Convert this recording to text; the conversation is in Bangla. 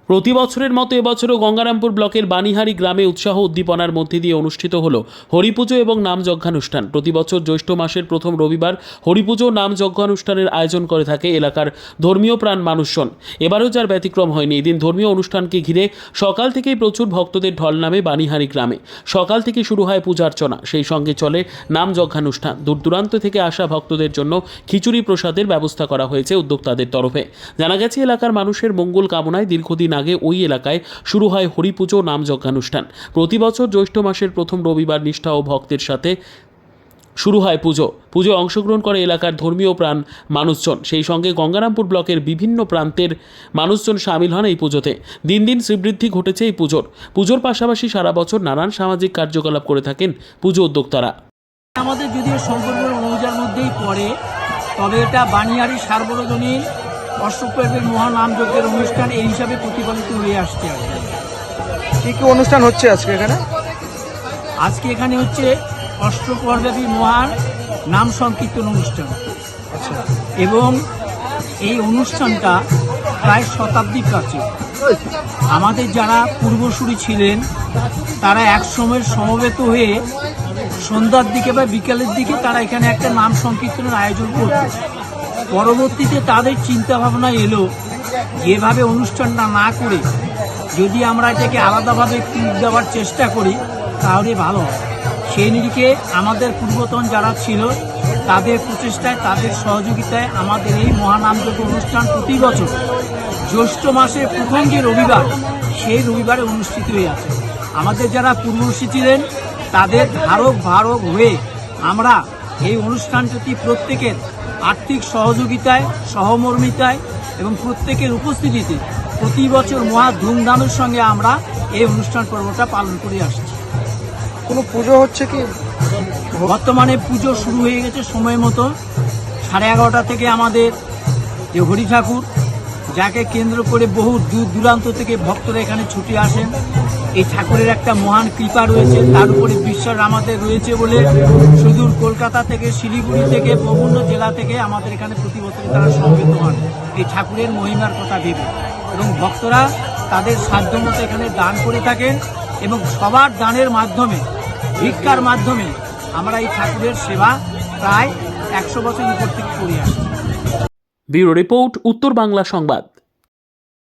প্রতি বছরের মতো এবছরও গঙ্গারামপুর ব্লকের বানিহারি গ্রামে উৎসাহ উদ্দীপনার মধ্যে দিয়ে অনুষ্ঠিত হল হরিপুজো এবং নাম যজ্ঞানুষ্ঠান। প্রতি বছর জ্যৈষ্ঠ মাসের প্রথম রবিবার হরিপুজো নাম যজ্ঞানুষ্ঠানের আয়োজন করে থাকে এলাকার ধর্মীয় প্রাণ মানুষজন। এবারও যার ব্যতিক্রম হয়নি। এদিন ধর্মীয় অনুষ্ঠানকে ঘিরে সকাল থেকেই প্রচুর ভক্তদের ঢল নামে বানিহারি গ্রামে। সকাল থেকে শুরু হয় পূজার্চনা, সেই সঙ্গে চলে নাম যজ্ঞানুষ্ঠান। দূর দূরান্ত থেকে আসা ভক্তদের জন্য খিচুড়ি প্রসাদের ব্যবস্থা করা হয়েছে উদ্যোক্তাদের তরফে। জানা গেছে এলাকার মানুষের মঙ্গল কামনায় দীর্ঘদিন আগে ওই এলাকায় শুরু হয় হরিপুজো নাম যজ্ঞানুষ্ঠান। প্রতি বছর জ্যৈষ্ঠ মাসের প্রথম রবিবার নিষ্ঠা ও ভক্তের সাথে শুরু হয় পুজোয় অংশগ্রহণ করে এলাকার ধর্মীয় প্রাণ মানুষজন। সেই সঙ্গে গঙ্গারামপুর ব্লকের বিভিন্ন প্রান্তের মানুষজন সামিল হন এই পুজোতে। দিন দিন শ্রীবৃদ্ধি ঘটেছে এই পুজোর পাশাপাশি সারা বছর নানান সামাজিক কার্যকলাপ করে থাকেন পুজো উদ্যোক্তারা। আমাদের যদিও সম্পর্ক মৌজার মধ্যেই পড়ে, তবে এটা বানিহারি সার্বজনীন অষ্টপ্রহরের মহানামযজ্ঞের অনুষ্ঠান এই হিসাবে প্রতিপালিত হয়ে আসছে। কি কি অনুষ্ঠান হচ্ছে আজকে এখানে হচ্ছে অষ্টপ্রহরব্যাপী মহান নাম সংকীর্তন অনুষ্ঠান। আচ্ছা। এবং এই অনুষ্ঠানটা প্রায় শতাব্দী প্রাচীন। আমাদের যারা পূর্বসূরি ছিলেন তারা এক সময় সমবেত হয়ে সন্ধ্যার দিকে বা বিকালের দিকে তারা এখানে একটা নাম সংকীর্তনের আয়োজন করত। পরবর্তীতে তাদের চিন্তা ভাবনা এলো যেভাবে অনুষ্ঠানটা না করে যদি আমরা এটাকে আলাদাভাবে ট্যুর দেওয়ার চেষ্টা করি তাহলে ভালো হয়। সেই নিরিখে আমাদের পূর্বতন যারা ছিল তাদের প্রচেষ্টায়, তাদের সহযোগিতায় আমাদের এই মহানামযজ্ঞ অনুষ্ঠান প্রতি বছর জ্যৈষ্ঠ মাসের প্রথম যে রবিবার সেই রবিবারে অনুষ্ঠিত হয়ে আছে। আমাদের যারা পূর্ববর্তী ছিলেন তাদের ধারক হয়ে আমরা এই অনুষ্ঠানটি প্রত্যেকের আর্থিক সহযোগিতায়, সহমর্মিতায় এবং প্রত্যেকের উপস্থিতিতে প্রতি বছর মহা ধুমধামের সঙ্গে আমরা এই অনুষ্ঠান পর্বটা পালন করে আসছি। কোনো পুজো হচ্ছে কি? বর্তমানে পুজো শুরু হয়ে গেছে সময় মতো। 11:30 থেকে আমাদের যে হরি ঠাকুর, যাকে কেন্দ্র করে বহু দূর দূরান্ত থেকে ভক্তরা এখানে ছুটে আসেন। এই ঠাকুরের একটা মহান কৃপা রয়েছে, তার উপরে বিশ্বাস আমাদের রয়েছে বলে সুদূর কলকাতা থেকে, শিলিগুড়ি থেকে, বিভিন্ন জেলা থেকে আমাদের এখানে প্রতি বছর তারা সমবেত হন এই ঠাকুরের মহিমার কথা ভেবে। এবং ভক্তরা তাদের সাধ্যমতো এখানে দান করে থাকেন এবং সবার দানের মাধ্যমে, ভিক্ষার মাধ্যমে আমরা এই ঠাকুরের সেবা প্রায় 100 বছর উপর থেকে করে আসছি। ব্যুরো রিপোর্ট, উত্তর বাংলা সংবাদ।